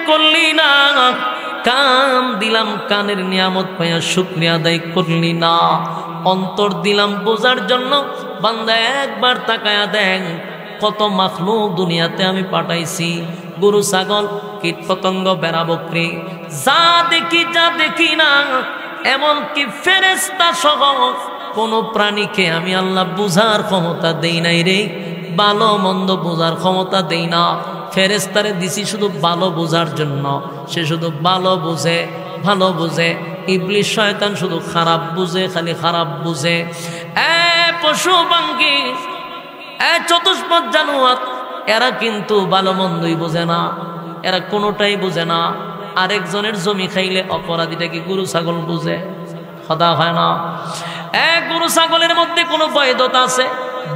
করলি না, কান দিলাম কানের নিয়ামত পাইয়া শুকরিয়া আদায় করলি না, অন্তর দিলাম বোঝার জন্য। বান্দা একবার তাকায়া দেখ কত মাখলুক দুনিয়াতে আমি পাঠাইছি, গরু ছাগল কীট পতঙ্গ বেড়া বকরি যা দেখি না, এমনকি ফেরেশতা সহ কোন প্রাণীকে আমি আল্লাহ বুঝার ক্ষমতা দেই নাই রে, ভালো মন্দ বোঝার ক্ষমতা দেই না। ফেরেশতারে দিছি শুধু ভালো বোঝার জন্য, সে শুধু ভালো বুঝে। ইবলিস শয়তান শুধু খারাপ বুঝে, খালি খারাপ বুঝে। পশু পাখি, চতুষ্পদ জানোয়ার, এরা কিন্তু ভালো মন্দই বোঝে না, এরা কোনোটাই বোঝে না। আরেকজনের জমি খাইলে অপরাধীটা কি গরু ছাগল বুঝে? কথা হয় না। গরু ছাগলের মধ্যে কোনো বৈধতা আছে,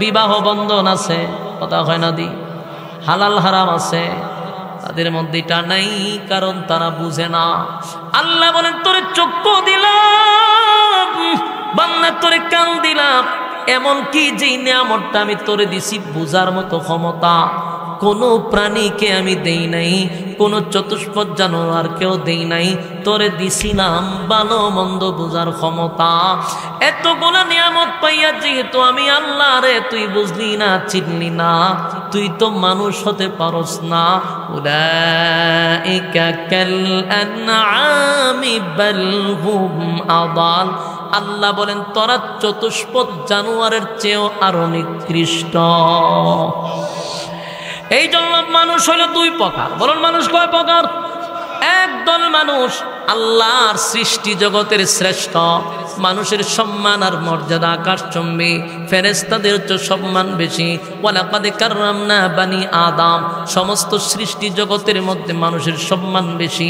বিবাহ বন্ধন আছে, কথা হয় না দি, হালাল হারাম আছে, তাদের মধ্যে এটা নাই, কারণ তারা বুঝে না। আল্লাহ বলেন তোরে চক্ষু দিলাম বান্দা, তোরে কান দিলাম, এমনকি যেই নিয়ামতটা আমি তোরে দিছি বুঝার মতো ক্ষমতা কোনো প্রাণীকে আমি দেই নাই, কোনো চতুষ্পদ জানোয়ারকেও দেই নাই। তোরে দিছিলাম ভালো মন্দ বুঝার ক্ষমতা। এতগুলো নিয়ামত পাইয়া যেহেতু আমি আল্লাহ রে তুই বুঝলি না, চিনলি না, তুই তো মানুষ হতে পারস না। উলাইকা কাল আনআমি বাল হুম আদাল। আল্লাহ বলেন তোরা চতুষ্পদ জানোয়ারের চেয়েও আরো নিকৃষ্ট। এই জন্য মানুষ হলো দুই প্রকার। বলুন মানুষ কয় প্রকার? একদল মানুষ আল্লাহর সৃষ্টি জগতের শ্রেষ্ঠ, মানুষের সম্মান আর মর্যাদা আকাশচুম্বী, ফেরেশতাদের চেয়ে সম্মান বেশি। ওয়ালাকাদ কাররামনা বানি আদম, সমস্ত সৃষ্টি জগতের মধ্যে মানুষের সম্মান বেশি।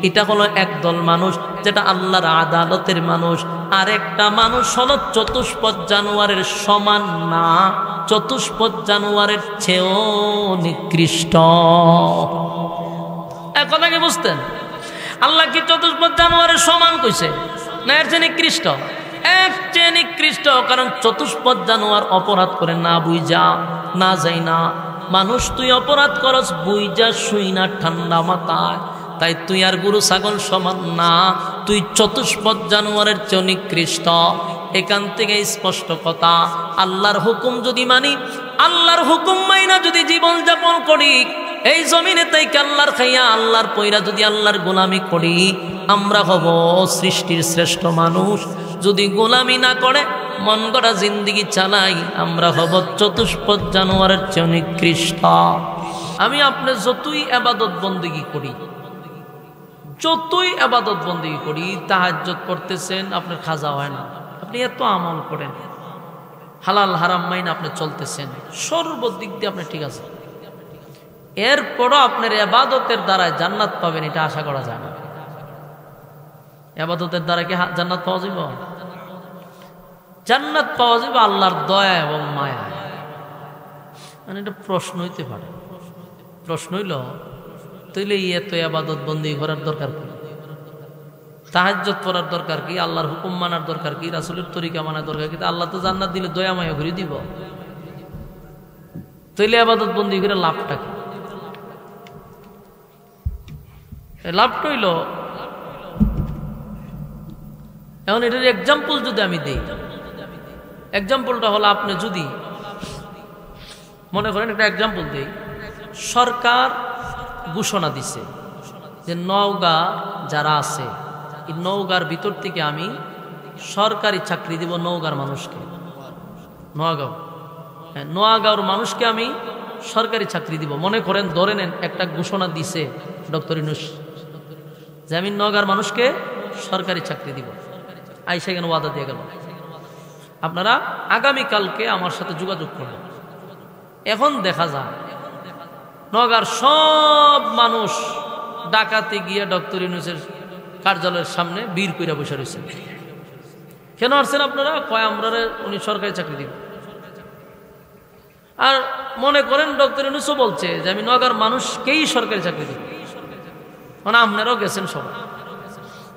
এটা হলো একদল মানুষ, যেটা আল্লাহর আদালতের মানুষ। আরেকটা মানুষ হলো চতুষ্পদ জানোয়ারের সমান না, চতুষ্পদ জানোয়ারের চেয়েও নিকৃষ্ট। এক কথা কি বুঝতেন? আল্লাহ কি চতুষ্পদ জানোয়ারের সমান কইছে না এর চেয়ে নিকৃষ্ট? এর চেয়ে নিকৃষ্ট। কারণ চতুষ্পদ জানোয়ার অপরাধ করে না বুঝা, না যাই না। মানুষ তুই অপরাধ করস বুঝা শুই না ঠান্ডা মাথায়, তাই তুই আর গরু ছাগল সমান না, তুই চতুষ্পদ জানোয়ারের চেয়ে নিকৃষ্ট। এখান থেকে স্পষ্ট কথা, আল্লাহর হুকুম যদি মানি, আল্লাহর হুকুম মাইনা যদি জীবন যাপন করি, এই জমিনে তাই আল্লাহর খাইয়া আল্লাহর পয়রা যদি আল্লাহর গোলামি করি, আমরা হব সৃষ্টির শ্রেষ্ঠ মানুষ। যদি গোলামি না করে মন গড়া জিন্দিগি চালাই, আমরা হব চতুষ্পদ জানোয়ারের চেয়ে নিকৃষ্ট। আমি আপনি যতই ইবাদত বন্দেগী করি, যতই ইবাদত বন্দেগী করি, তাহাজ্জুদ করতেছেন, আপনার খাজা হয় না। আপনি এত আমল করেন, হালাল হারাম মাইন আপনি চলতেছেন, সর্বদিক দিয়ে আপনি ঠিক আছে, এরপরও আপনার ইবাদতের দ্বারা জান্নাত পাবেন এটা আশা করা যায় না। ইবাদতের দ্বারা কি জান্নাত পাওয়া যাবে? জান্নাত পাওয়া যাবে আল্লাহর দয়া এবং মায়া। মানে এটা প্রশ্ন হইতে পারে। প্রশ্ন হইল তাইলে এত ইবাদত বন্দি করার দরকার কি? তাহাজ্জুদ পড়ার দরকার কি? আল্লাহর হুকুম মানার দরকার কি? রাসূলের তরিকা মানার দরকার কি? আল্লাহ তো জান্নাত দিলে দয়া মায়া করে দিব। তাইলে ইবাদত বন্দি করে লাভটা কি? লাভটা হইল, এখন এটার এক্সাম্পল যদি আমি দিই, এক্সাম্পলটা হলো আপনি যদি মনে করেন, একটা এক্সাম্পল দিই, সরকার ঘোষণা দিছে যে নওগাঁ যারা আছে এই নওগাঁর ভিতর থেকে আমি সরকারি চাকরি দিব নওগাঁর মানুষকে। নোয়াগাঁওর মানুষকে আমি সরকারি চাকরি দিব। মনে করেন ধরে নেন একটা ঘোষণা দিছে ডক্টর ইউনূস যে আমি নওগাঁর মানুষকে সরকারি চাকরি দিব। আইসা কেন ওয়াদা দিয়ে গেল, আপনারা আগামীকালকে আমার সাথে যোগাযোগ করবেন। এখন দেখা যায় নওগাঁর সব মানুষ ডাকাতে গিয়ে ডক্টর ইউনূসের কার্যালয়ের সামনে বীর কইরা বসে রয়েছে। কেন আসছেন আপনারা? কয় আমরা উনি সরকারি চাকরি দিব। আর মনে করেন ডক্টর ইউনূসও বলছে যে আমি নওগাঁর মানুষকেই সরকারি চাকরি দিব, মানে আপনারাও গেছেন সবাই।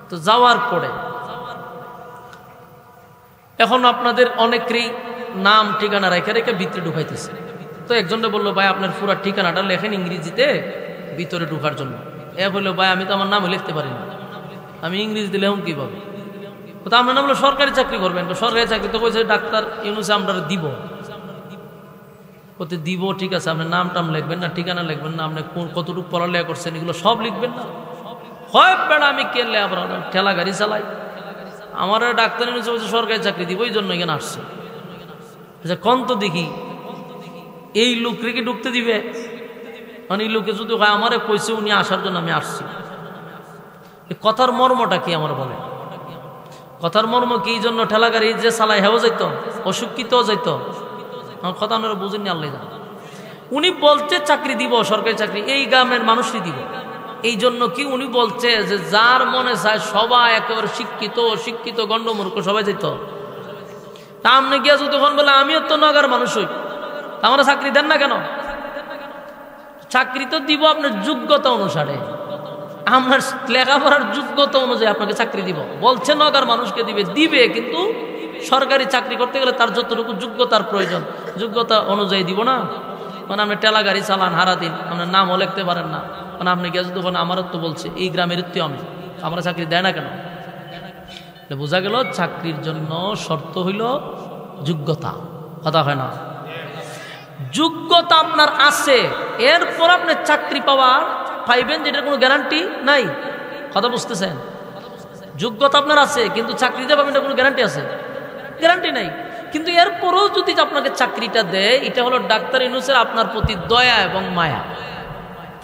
তো যাওয়ার পরে এখন আপনাদের অনেকেরই নাম ঠিকানা রেখে রেখে ভিতরে ঢুকাইতেছে। তো একজনটা বললো, ভাই আপনার পুরো ঠিকানাটা লেখেন ইংরেজিতে ভিতরে ঢুকার জন্য। এ বললো ভাই আমি তো আমার নামও লিখতে পারি না, আমি ইংরেজি দিলে কি পাবে? তো আপনার নাম হলো সরকারি চাকরি করবেন, তো সরকারি চাকরি তো কইছে ডাক্তার ইউনুসে আমরা দিব, ওতে দিব ঠিক আছে, আপনার নাম টাম লিখবেন না, ঠিকানা লিখবেন না, আপনি কতটুকু পড়ালেখা করছেন এগুলো সব লিখবেন না। হয় বেড়া আমি কেলে আবার ঠেলা গাড়ি চালাই, আমার ডাক্তার ইউনুসে বলছে সরকারি চাকরি দিব, ওই জন্য এখানে আসছে। আচ্ছা কন তো দেখি এই লোকরে কি ঢুকতে দিবে? মানে এই লোকে যদি হয় আমারে কইছে উনি আসার জন্য আমি আসছি, কথার মর্মটা কি আমার বলে? কথার মর্ম কি? এই জন্য ঠেলা গাড়ি যে চালাই হেও যাইত, অশিক্ষিত যাইত, আমার কথা আপনারা বুঝেননি, আল্লাহ জানে। উনি বলছে চাকরি দিব, সরকারি চাকরি এই গ্রামের মানুষই দিব, এই জন্য কি উনি বলছে যে যার মনে চায় সবাই একেবারে শিক্ষিত অশিক্ষিত গণ্ডমূর্খ সবাই যেত। তা আপনি গিয়া যদি তখন বলে আমিও তো নগর মানুষ হই, আমার চাকরি দেন না কেন? চাকরি তো দিব আপনার যোগ্যতা অনুসারে, আমার লেখাপড়ার যোগ্যতা অনুযায়ী আপনাকে চাকরি দিব। বলছে নগর মানুষকে দিবে, দিবে কিন্তু সরকারি চাকরি করতে গেলে তার যতটুকু যোগ্যতার প্রয়োজন যোগ্যতা অনুযায়ী দিব না। মানে আপনি টেলা গাড়ি চালান হারা দিন, আপনার নামও লিখতে পারেন না, মানে আপনি গেছে তখন আমারও তো বলছে এই গ্রামের তো আমি, আমরা চাকরি দেয় না কেন? বোঝা গেল চাকরির জন্য শর্ত হইল যোগ্যতা, কথা হয় না? যোগ্যতা আপনার আছে, এরপর আপনি চাকরি পাইবেন যেটার কোনো গ্যারান্টি নাই, কথা বুঝতেছেন? যোগ্যতা আপনার আছে কিন্তু চাকরিতে পাবেন এটা কোনো গ্যারান্টি আছে? গ্যারান্টি নাই। কিন্তু এরপরও যদি আপনাকে চাকরিটা দেয়, এটা হলো ডাক্তার ইউনূসের আপনার প্রতি দয়া এবং মায়া,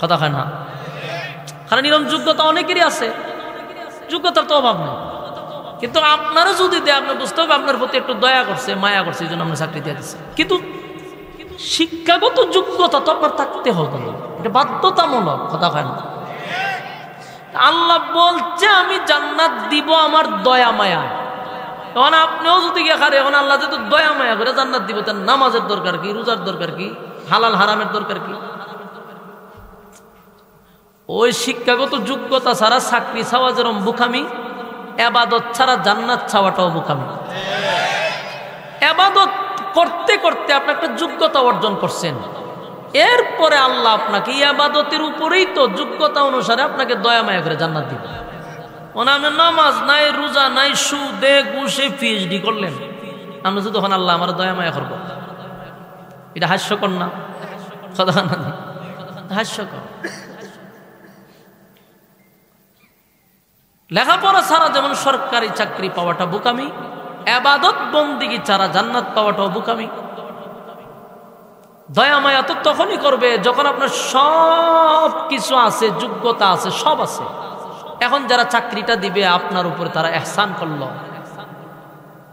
কথা হয় না? কারণ এরকম যোগ্যতা অনেকেরই আছে, যোগ্যতার তো অভাব নেই, কিন্তু আপনারও যদি দেয় আপনি বুঝতে হবে আপনার প্রতি একটু দয়া করছে মায়া করছে, এই জন্য আপনার চাকরি দিয়ে দিচ্ছে। কিন্তু শিক্ষাগত যোগ্যতা তো আপনার থাকতে হবে, এটা বাধ্যতামূলক, কথা হয় না? আল্লাহ বলছে আমি জান্নাত দিব আমার দয়া মায়া, এখন আপনিও যদি গিয়ে খারে, এখন আল্লাহ যেহেতু দয়া মায়া করে জান্নাত দিব, তার নামাজের দরকার কি, রোজার দরকার কি, হালাল হারামের দরকার কি? ওই শিক্ষাগত যোগ্যতা ছাড়া চাকরি চাওয়া যেরকম বোকামি, এবাদত ছাড়া জান্নাত চাওয়াটাও বোকামি। এবাদত করতে করতে আপনি একটা যোগ্যতা অর্জন করছেন, এরপরে আল্লাহ আপনাকে ইবাদতের উপরেই তো যোগ্যতা অনুসারে আপনাকে দয়া মায়া করে জান্নাত দিবে। আপনি নামাজ নাই, রোজা নাই, সুদে ঘুষে পিএইচডি করলেন, আপনি শুধু তখন আল্লাহ আমার দয়া মায়া করবো, এটা হাস্যকর না? কথা না, হাস্যকর। লেখাপড়া ছাড়া যেমন সরকারি চাকরি পাওয়াটা বোকামি, ইবাদত বন্দেগী ছাড়া জান্নাত পাওয়াটাও বোকামি। দয়া মায়া তো তখনই করবে যখন আপনার সব কিছু আছে, যোগ্যতা আছে, সব আছে। এখন যারা চাকরিটা দিবে আপনার উপরে তারা ইহসান করলো,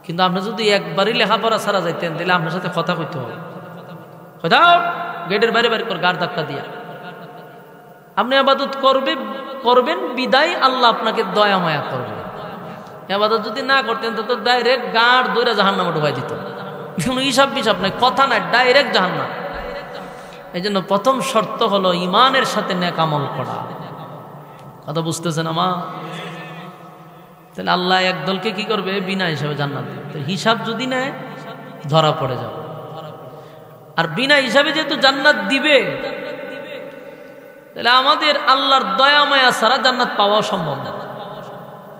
কিন্তু আপনি যদি একবারই লেখাপড়া ছাড়া যাইতেন তাহলে আপনার সাথে কথা কইতে হবে, কোথাও গেটের বাইরে বাইরে গাড় ধাক্কা দিয়া আপনি ইবাদত করবেন বিদায় আল্লাহ আপনাকে দয়া মায়া করবে। ইবাদত যদি না করতেন তো ডাইরেক্ট গাড় দৌড়ে জাহান্নামে ঢুকাই দিত, কোনো হিসাব পিসাব নাই, কথা নাই, ডাইরেক্ট জাহান্নাম। এই জন্য প্রথম শর্ত হলো ইমানের সাথে নেক আমল করা, কথা বুঝতেছেন আমার? তাহলে আল্লাহ একদলকে কি করবে? বিনা হিসাবে জান্নাত দিবে। হিসাব যদি নেয় ধরা পড়ে যাবে, আর বিনা হিসাবে যেহেতু জান্নাত দিবে তাহলে আমাদের আল্লাহর দয়া মায়া ছাড়া জান্নাত পাওয়া সম্ভব না।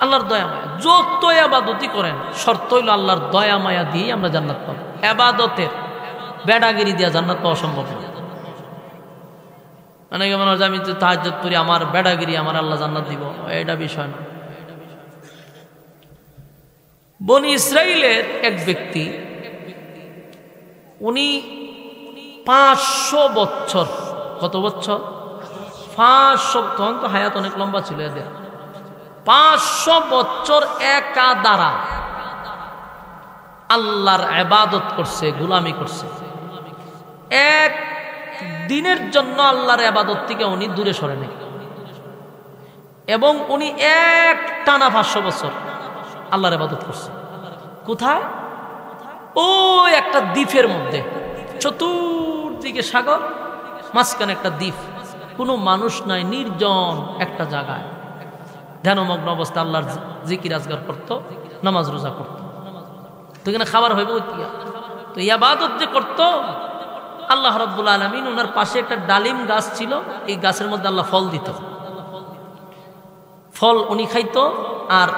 আল্লাহর দয়া মায়া যত ইবাদতই করেন শর্ত হইল আল্লাহর দয়া মায়া দিয়ে আমরা জান্নাত পাবো। ইবাদতের বেড়াগিরি দিয়া জান্নাত পাওয়া সম্ভব না। অনেকে মনে হয় আমি তো তাহাজ্জুদ করি, আমার বেড়াগিরি আমার আল্লাহ জান্নাত দিব, এটা বিষয় না। বনি ইসরাইলের এক ব্যক্তি, উনি 500 বছর, কত বছর? 500, তখন তো হায়াত অনেক লম্বা ছিল এদের। 500 বছর একা দ্বারা আল্লাহর ইবাদত করছে, গোলামি করছে। এক দিনের জন্য আল্লাহর ইবাদত থেকে উনি দূরে সরে নেই, এবং উনি এক টানা 500 বছর আল্লাহর ইবাদত করছে। কোথায়? ওই একটা দ্বীপের মধ্যে, চতুর্দিকে সাগর, মাঝখানে একটা দ্বীপ, কোনো মানুষ নাই, নির্জন একটা জায়গায় ধ্যানমগ্ন অবস্থা আল্লাহর জিকির আজগার করতো, নামাজ রোজা করতো। তো এখানে খাবার হইব, তো ইবাদত যে করতো আল্লাহ রাব্বুল আলামিন, ওনার পাশে একটা ডালিম গাছ ছিল, এই গাছের মধ্যে আল্লাহ ফল দিত। ফল উনি খাইতো। আর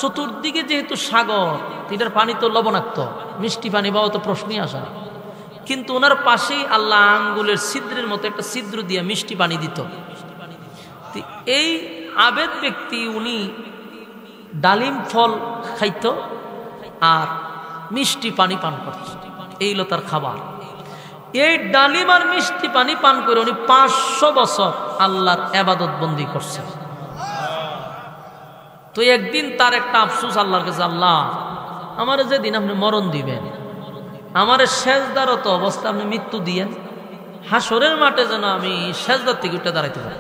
চতুর্দিকে যেহেতু সাগর, এটার পানি তো লবণাক্ত, মিষ্টি পানি পাওয়া তো প্রশ্নই আসে না। কিন্তু ওনার পাশেই আল্লাহ আঙ্গুলের ছিদ্রের মতো একটা ছিদ্র দিয়ে মিষ্টি পানি দিত। এই আবেদ ব্যক্তি উনি ডালিম ফল খাইত আর মিষ্টি পানি পান করত, এই হলো তার খাবার। এই ডালিম আর মিষ্টি পানি পান করে উনি 500 বছর আল্লাহর ইবাদত বন্দি করছে। তো একদিন তার একটা আফসোস আল্লাহর কাছে, আল্লাহ আমার যেদিন আপনি মরণ দিবেন, আমার সেজদারত অবস্থা আপনি মৃত্যু দিয়েন, হাসরের মাঠে যেন আমি সেজদার থেকে উঠে দাঁড়াইতে পারি।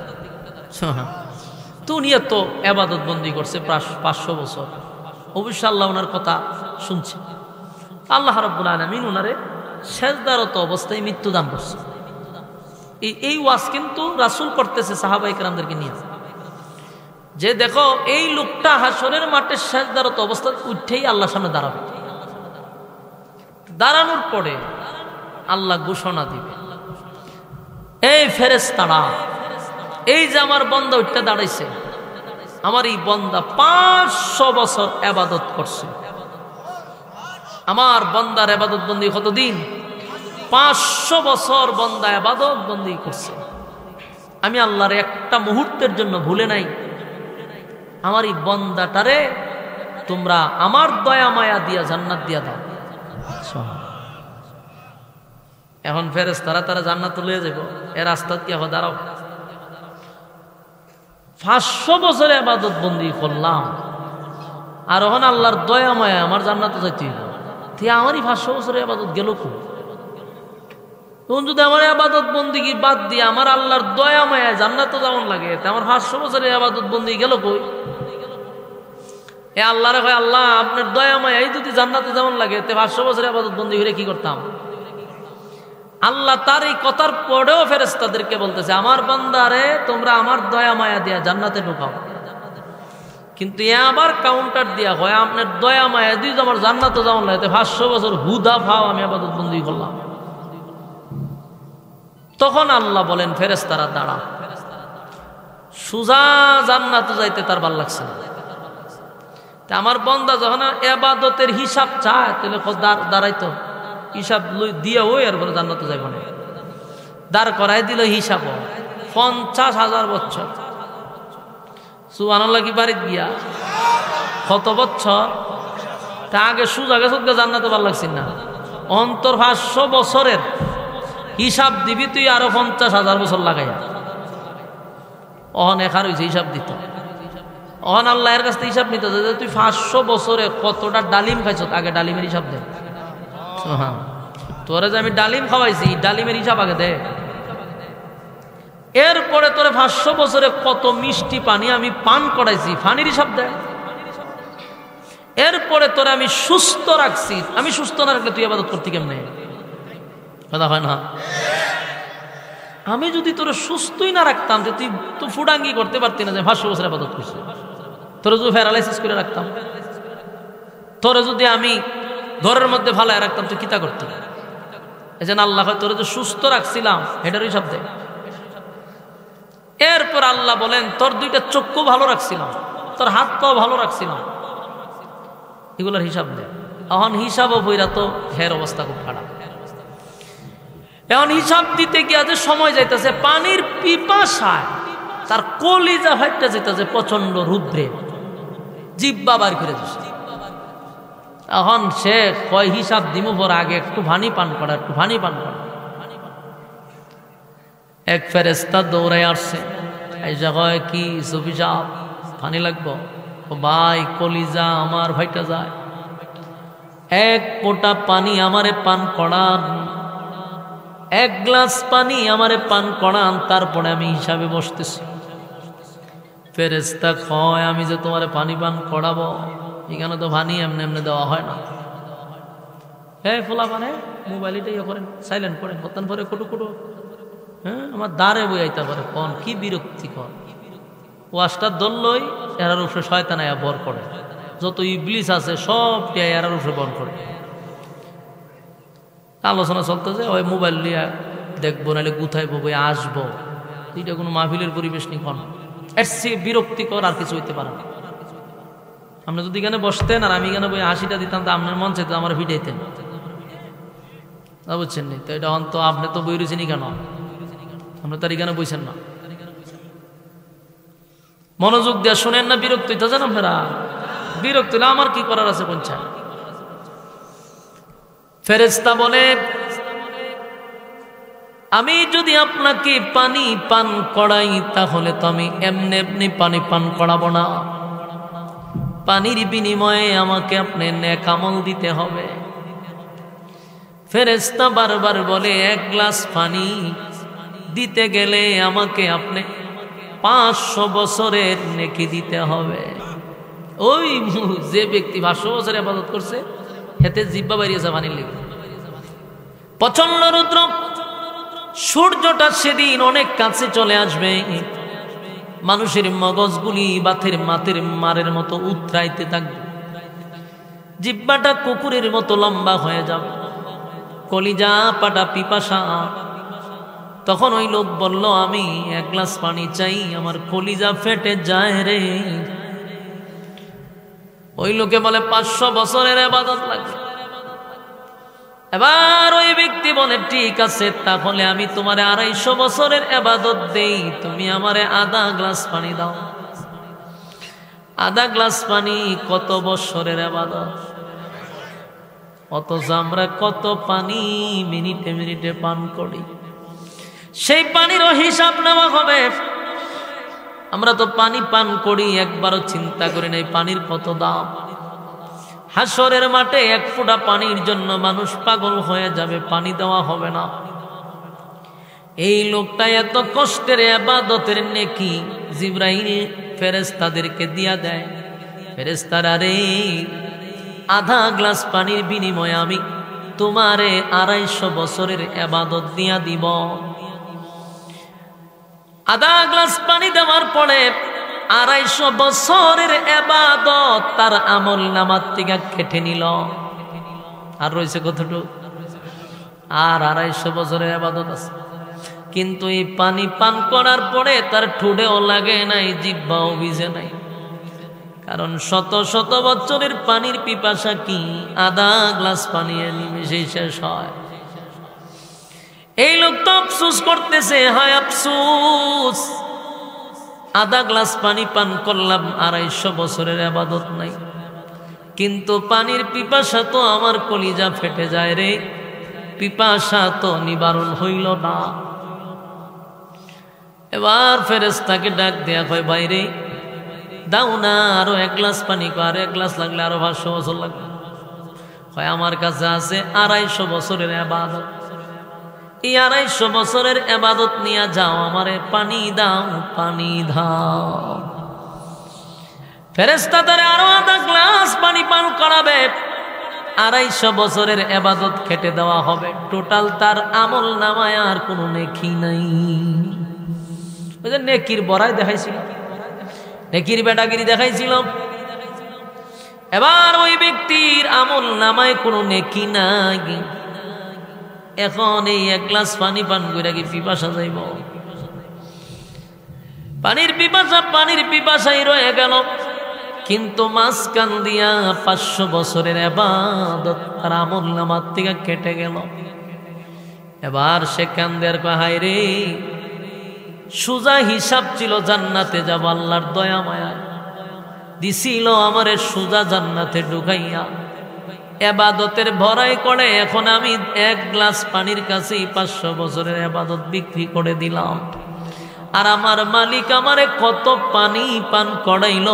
তো উনি এত ইবাদত বন্দি করছে 500 বছর, অবশ্যই আল্লাহ ওনার কথা শুনছে। আল্লাহ রাব্বুল আলামিন ওনারে সেজদারত অবস্থায় মৃত্যু দান করছে। এই ওয়াজ কিন্তু রাসূল করতেছে সাহাবায়ে কেরামদেরকে নিয়ে, যে দেখো এই লোকটা হাসরের মাঠে সেজদারত অবস্থায় উঠেই আল্লাহর সামনে দাঁড়াবে। দাঁড়ানোর পরে আল্লাহ ঘোষণা দিবে, এই ফেরেশতারা, এই যে আমার বান্দা উঠতে দাঁড়াইছে, আমার এই বান্দা 500 বছর ইবাদত করছে। আমার বান্দার ইবাদত বন্দি কতদিন? 500 বছর বান্দা ইবাদত বন্দি করছে। আমি আল্লাহর একটা মুহূর্তের জন্য ভুলে নাই। আমার এই বান্দাটারে তোমরা আমার দয়া মায়া দিয়া জান্নাত দিয়া দাও। এখন ফেরেশতারা তারা জান্নাত লয়ে যাব, এর রাস্তা কি হবে? দাঁড়াও, 500 বছর ইবাদত বন্দি করলাম, আর এখন আল্লাহর দয়া মায়া আমার জান্নাতে যাইতে হইব। আমারই 500 বছরের ইবাদত গেল কই? তখন যদি আমার ইবাদত বন্দিগি বাদ দিয়ে আমার আল্লাহর দয়া মায়া জান্নাতে যাওয়ার লাগে, তা আমার 500 বছরের ইবাদত বন্দি গেল কই? আল্লাহরে কয়, আল্লাহ আপনার দয়া মায়াই যদি জান্নাতে যাওয়ার লাগে, তে 500 বছরের ইবাদত বন্দি হইলে কি করতাম? আল্লাহ তার এই কথার পরেও ফেরেশতাদেরকে বলতেছে, আমার বান্দারে তোমরা আমার দয়া মায়া দিয়া জান্নাতে ঢুকাও। কিন্তু আবার কাউন্টার দিয়া হয়, আপনার দয়া মায়া দিয়ে আমার জান্নাতে যাওয়ার লাগে, 500 বছর হুদা ফাও আমি ইবাদত বন্দি করলাম। তখন আল্লাহ বলেন, ফেরেশতারা দাঁড়া, সুজা জান্নাতে যাইতে তার ভাল লাগছে না। আমার বান্দা যখন ইবাদতের হিসাব চায়, তাহলে দাঁড়াইতো, হিসাব দিয়ে ওই আর বলে জান্নাতে যাইব না। দাঁড় করাই দিল হিসাব 50,000 বছর। সুবহানাল্লাহ, কি বাড়িত গিয়া কত বছর তা আগে সুজা গেছে, জান্নাতে ভাল লাগছে না। অন্তর 500 বছরের হিসাব দিবি তুই, আরো 50,000 বছর লাগাইয়া অহন একার হয়েছে হিসাব দিত। অহন আল্লাহ এর কাছ থেকে হিসাব নিতে যে তুই 500 বছরে কতটা ডালিম খাইছ, আগে ডালিমের হিসাব দে। তোরে যে আমি ডালিম খাওয়াইছি, ডালিমের হিসাব আগে দে। এরপরে তোরে 500 বছরে কত মিষ্টি পানি আমি পান করাইছি, পানির হিসাব দে। এরপরে তোরে আমি সুস্থ রাখছি, আমি সুস্থ না রাখলে তুই ইবাদত করতি কেমনে? কথা হয় না? আমি যদি তোরে সুস্থই না রাখতাম, যে তুই তো ফুডাঙ্গি করতে পারতি না যে 500 বছর ইবাদত করছিস। তোরে যদি প্যারালাইসিস করে রাখতাম, তোরে যদি আমি ঘরের মধ্যে ভালো রাখতাম, তুই কিতা করতি? এই জন্য আল্লাহ তোরে যে সুস্থ রাখছিলাম, এটার হিসাব দে। এরপর আল্লাহ বলেন, তোর 2টা চক্ষু ভালো রাখছিলাম, তোর হাত পাও ভালো রাখছিলাম, এগুলোর হিসাব দে। এখন হিসাবও বইরা তো হের অবস্থা খুব খারাপ। এখন হিসাব দিতে গিয়ে যে সময় যাইতেছে, পানির পিপাসায় তার কলিজা ফাইটটা যেতেছে প্রচন্ড রুদ্রে, জিব্বা বার করে দিচ্ছে। এখন সে কয় হিসাব দিমু পর আগে একটু পানি পান করা, একটু পানি পান করা। এক ফেরেশতা দৌড়ায় আসছে, এই জায়গায় কি সুফি সাহেব পানি লাগবো? ও ভাই, কলিজা আমার ভাইটা যায়, এক ফোঁটা পানি আমারে পান করান, 1 গ্লাস পানি আমারে পান করান, তারপরে আমি হিসাবে বসতেছি। ফেরেশতা কয়, আমি যে তোমারে পানি পান করাবো, এখানে তো পানি এমনি এমনি দেওয়া হয় না। হ্যাঁ ফোলা মানে মোবাইলটা ইয়ে করেন, সাইলেন্ট করেন, হতান পরে কুটু কুটু, হ্যাঁ আমার দাঁড়ে বই আইতে পারে। কোন কি বিরক্তিকর ওয়াজটা ধরলই এরার উপরে শয়তান আয়া বর করে, যত ইবলিস আছে সবটি এরার উপরে বর করে। আলোচনা চলতেছে, ওই মোবাইল নিয়ে দেখবো, নাহলে গুথাইবো, বই আসবো। এটা কোনো মাহফিলের পরিবেশ নেই। কোন এর চেয়ে বিরক্তিকর আর কিছু হইতে পারে না। আপনি যদি এখানে বসতেন আর আমি এখানে বই হাসিটা দিতাম, তো আপনার মন চাইতো আমার ভিটাইতেন, বুঝছেন নি? তো এটা অন্ত আপনি তো বই রয়েছেনি কেন? আপনি তো আর এখানে বইছেন না। মনোযোগ দিয়ে শোনেন না, বিরক্ত হইতেছেন আপনারা? বিরক্ত হলে আমার কি করার আছে পঞ্চায়েত? ফেরেশতা বলে, আমি যদি আপনাকে পানি পান করাই তাহলে তো আমি এমনি এমনি পানি পান করাবো না, পানির বিনিময়ে আমাকে আপনি নেক আমল দিতে হবে। ফেরেশতা বারবার বলে, এক গ্লাস পানি দিতে গেলে আমাকে আপনি 500 বছরের নেকি দিতে হবে। ওই যে ব্যক্তি 500 বছর ইবাদত করছে হেতে জিব্বা বেরিয়েছে পানির লেগে। প্রচন্ড রৌদ্র, সূর্যটা সেদিন অনেক কাছে চলে আসবে, মানুষের মগজগুলি বাথের মারের মতো উতরাইতে থাকবে, জিব্বাটা কুকুরের মতো লম্বা হয়ে যাবে, কলিজা পাটা পিপাসা। তখন ওই লোক বলল, আমি এক গ্লাস পানি চাই, আমার কলিজা ফেটে যায় রে। ওই লোকে বলে 500 বছরের ইবাদত লাগবে। এবার ওই ব্যক্তি বলে, ঠিক আছে, তাহলে আমি তোমারে 250 বছরের ইবাদত দেই, তুমি আমারে আধা গ্লাস পানি দাও। আধা গ্লাস পানি কত বছরের ইবাদত? অথচ আমরা কত পানি মিনিটে মিনিটে পান করি, সেই পানিরও হিসাব নেওয়া হবে। আমরা তো পানি পান করি, একবারও চিন্তা করি না এই পানির কত দাম। হাসরের মাঠে 1 ফোঁটা পানির জন্য মানুষ পাগল হয়ে যাবে, পানি দেওয়া হবে না। এই লোকটা এত কষ্টের ইবাদতের নেকি জিবরাইল ফেরেশতাদেরকে দিয়া দেয়। ফেরেশতারা রে, আধা গ্লাস পানির বিনিময়ে আমি তোমারে 250 বছরের ইবাদত দিয়া দিব। আধা গ্লাস পানি দেওয়ার পরে 250 বছরের ইবাদত তার আমল নামার থেকে কেটে নিল। আর রয়েছে কতটুকু? আর 250 বছরের ইবাদত আছে। কিন্তু এই পানি পান করার পরে তার ঠোঁটেও লাগে নাই, জিহ্বাও ভিজে নাই, কারণ শত শত বছরের পানির পিপাসা কি আধা গ্লাস পানি নিমেষেই শেষ হয়। এই লোক তো আফসোস করতেছে, হায় আফসোস, আধা গ্লাস পানি পান করলাম, 250 বছরের ইবাদত নাই, কিন্তু পানির পিপাসা তো আমার কলিজা ফেটে যায় রে, পিপাসা তো নিবারণ হইল না। এবার ফেরেশতাকে ডাক দেয়া কয়, বাইরে দাও না আরো 1 গ্লাস পানি, আর 1 গ্লাস লাগলে আরো 500 বছর লাগবে। কয় আমার কাছে আছে 250 বছরের ইবাদত, এই 250 বছরের ইবাদত নিয়ে যাও, আমারে পানি দাও, পানি দাও। ফেরেশতা তারে আরো আধা গ্লাস পানি পান করাবে, 250 বছরের ইবাদত কেটে দেওয়া হবে। টোটাল তার আমল নামায় আর কোনো নেকি নাই। ওই যে নেকির বড়াই দেখাইছিল, নেকির বেটাগিরি দেখাইছিল। এবার ওই ব্যক্তির আমল নামায় কোনো নেকি নাই। এখন এই 1 গ্লাস পানি পান করে কি পিপাসা যাইব? পানির পিপাসাই রয়ে গেল, কিন্তু মাঝখান দিয়া 500 বছরের ইবাদত তার আমল নামার থেকে কেটে গেল। এবার সে কান্দের কয়, হায় রে, সোজা হিসাব ছিল জান্নাতে যাব, আল্লাহর দয়া মায়া দিছিল আমারে সোজা জান্নাতে ঢুকাইয়া, ইবাদতের ভরাই করে এখন আমি 1 গ্লাস পানির কাছেই 500 বছরের ইবাদত বিক্রি করে দিলাম। আর আমার মালিক আমারে কত পানি পান করাইল,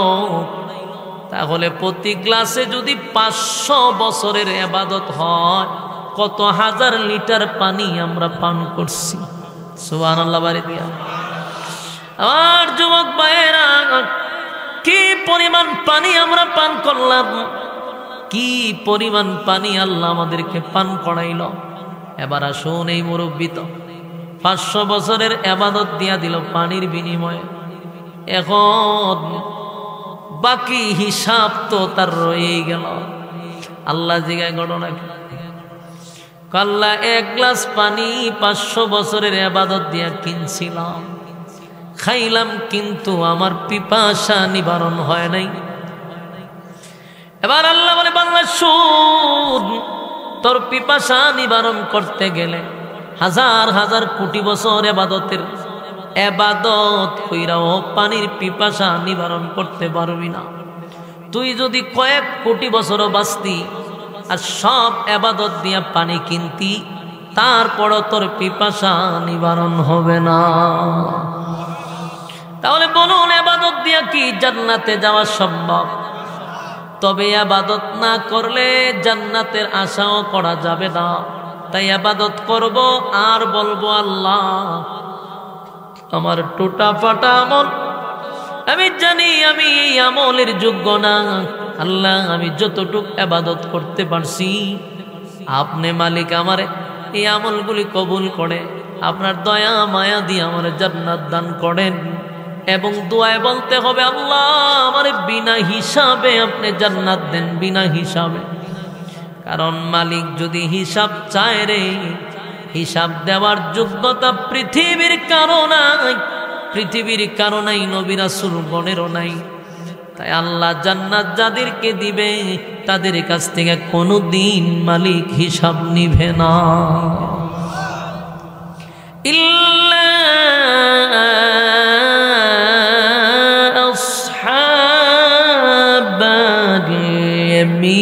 তাহলে প্রতি গ্লাসে যদি 500 বছরের ইবাদত হয়, কত হাজার লিটার পানি আমরা পান করছি। সুবহানাল্লাহ বাড়ি দিয়া। আর যুবক ভাইয়েরা, কি পরিমাণ পানি আমরা পান করলাম, কি পরিমাণ পানি আল্লাহ আমাদেরকে পান করাইল। এবার আসুন, এই মুরব্বী তো 500 বছরের ইবাদত দিয়া দিল পানির বিনিময়ে, এখন বাকি হিসাব তো তার রয়ে গেল। আল্লাহ জিগায় ঘটনা কি? আল্লাহ 1 গ্লাস পানি 500 বছরের ইবাদত দিয়া কিনছিলাম, খাইলাম কিন্তু আমার পিপাসা নিবারণ হয় নাই। এবার আল্লাহ বলে বান্দা শুন, তোর পিপাসা নিবারণ করতে গেলে হাজার হাজার কোটি বছর এবাদত কইরাও পানির পিপাসা নিবারণ করতে পারবি না। তুই যদি কয়েক কোটি বছরও বাঁচতি আর সব এবাদত দিয়া পানি কিনতি, তারপরও তোর পিপাসা নিবারণ হবে না। তাহলে বলুন, এবাদত দিয়া কি জান্নাতে যাওয়া সম্ভব? তবে এবাদত না করলে জান্নাতের আশাও করা যাবে না। তাই এবাদত করব আর বলবো আল্লাহ আমার টুটা ফাটা আমল, আমি জানি আমি এই আমলের যোগ্য না। আল্লাহ আমি যতটুক এবাদত করতে পারছি, আপনি মালিক আমারে এই আমলগুলি কবুল করে আপনার দয়া মায়া দিয়ে আমার জান্নাত দান করেন। এবং দোয়ায় বলতে হবে আল্লাহ আমারে বিনা হিসাবে আপনি জান্নাত দেন, বিনা হিসাবে। কারণ মালিক যদি হিসাব চায় রে, হিসাব দেওয়ার যোগ্যতা পৃথিবীর কারো নাই, নবী রাসূলগণেরও নাই। তাই আল্লাহ জান্নাত যাদেরকে দিবে তাদের কাছ থেকে কোনোদিন মালিক হিসাব নিবে না। ইল্লা আসহাবাল ইয়ামিন,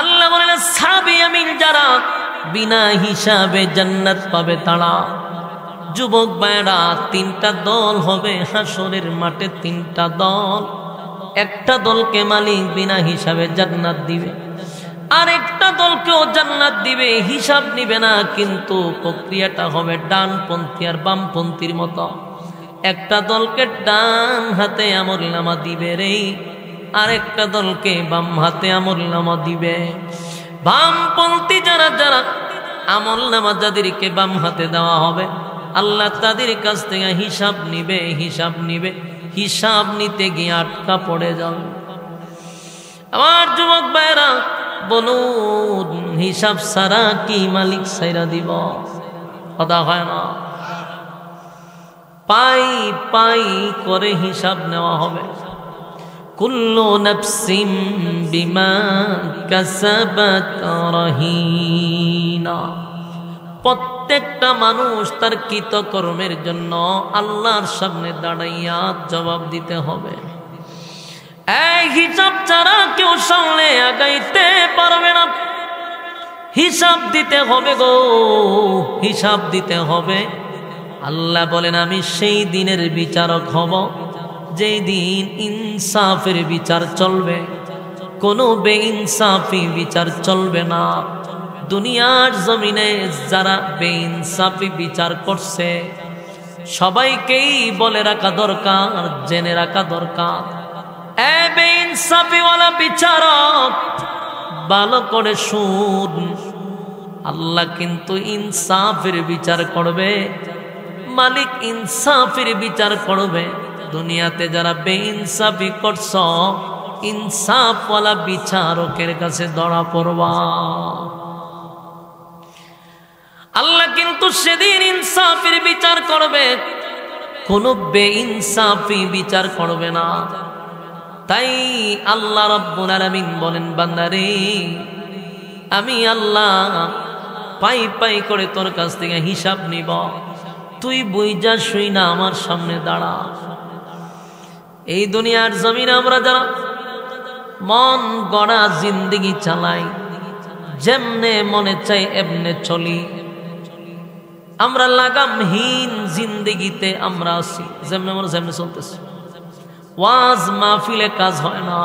আল্লাহ বলেন আসহাবে ইয়ামিন যারা বিনা হিসাবে জান্নাত পাবে তারা। যুবক ভাইরা, তিনটা দল হবে হাসরের মাঠে, তিনটা দল। একটা দলকে মালিক বিনা হিসাবে জান্নাত দিবে, আর একটা দলকেও জান্নাত দিবে, হিসাব নিবে না। কিন্তু প্রক্রিয়াটা হবে ডানপন্থী আর বামপন্থীর মতো। একটা দলকে ডান হাতে আমলনামা দিবে রে, আর একটা দলকে বাম হাতে আমলনামা দিবে। বামপন্থী যারা আমলনামা যাদেরকে বাম হাতে দেওয়া হবে, আল্লাহ তাদের কাছ থেকে হিসাব নিবে। হিসাব নিতে গিয়ে আটকা পড়ে যাবে। আমার যুবক ভাইরা বলুন, হিসাব সারা কি মালিক সাইরা দিব? কথা হয় না। পাই পাই করে হিসাব নেওয়া হবে। কুল্লু নাফসিম বিমা কাসাবাত রহিনা, প্রত্যেকটা মানুষ তার কৃতকর্মের জন্য আল্লাহর সামনে দাঁড়াইয়া জবাব দিতে হবে। এই হিসাব ছাড়া কেউ সামনে আগাইতে পারবে না। হিসাব দিতে হবে গো, হিসাব দিতে হবে। আল্লাহ বলেন আমি সেই দিনের বিচারক হব যেই দিন ইনসাফের বিচার চলবে, কোনো বেইনসাফি বিচার চলবে না। দুনিয়ার জমিনে যারা বেইনসাফি বিচার করছে সবাইকেই বলে রাখা দরকার, জেনে রাখা দরকার। এ বেইনসাফিওয়ালা বিচারক, ভালো করে শুন, আল্লাহ কিন্তু ইনসাফের বিচার করবে, মালিক ইনসাফের বিচার করবে। দুনিয়াতে যারা বেইনসাফি করছ, ইনসাফওয়ালা বিচারকের কাছে ধরা পড়বা। আল্লাহ কিন্তু সেদিন ইনসাফের বিচার করবে, কোন বেইনসাফি বিচার করবে না। তাই আল্লাহ রাব্বুল আলামিন বলেন বান্দারে, আমি আল্লাহ পাই পাই করে তোর কাছ থেকে হিসাব নিব, তুই বুঝা শুই না আমার সামনে দাঁড়া। এই দুনিয়ার জমিনে আমরা যারা মন গড়া জিন্দেগি চালাই, যেমনে মনে চাই এমনে চলি, আমরা লাগামহীন জিন্দেগিতে আমরা আছি, যেমনে মনে যেমনে চলতেছি। ওয়াজ মাহফিলে কাজ হয় না,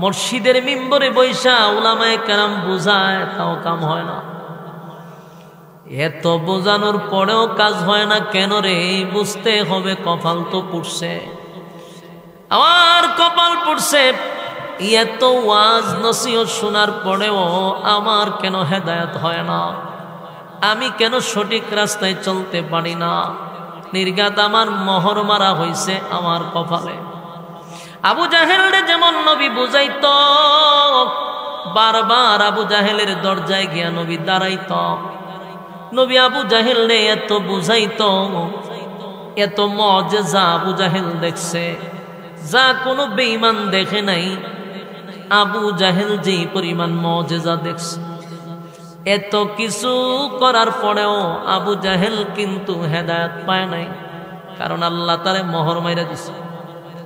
মসজিদের মিম্বরে বৈশা উলামায়ে কেরাম বুঝায়, তাও কাম হয় না। এত বোঝানোর পরেও কাজ হয় না কেন রে? বুঝতে হবে কপাল তো পুড়ছে, আমার কপাল পুড়ছে। এত ওয়াজ নসিহত শোনার পরেও আমার কেন হেদায়েত হয় না? আমি কেন সঠিক রাস্তায় চলতে পারি না? নির্ঘাত আমার মোহর মারা হইছে আমার কপালে। আবু জাহেলরে যেমন নবী বুঝাইতো, বারবার আবু জাহেলের দরজায় গিয়া নবী দাঁড়াইত। নবী আবু জাহেল রে এত বুঝাইত, এত মুজিজা আবু জাহেল দেখছে যা কোনো বেঈমান দেখে নাই। আবু জাহেল যেই পরিমাণ মুজিজা দেখছে, এত কিছু করার পরেও আবু জাহেল কিন্তু হেদায়েত পায় নাই। কারণ আল্লাহ তারে মোহর মাইরা দিছে,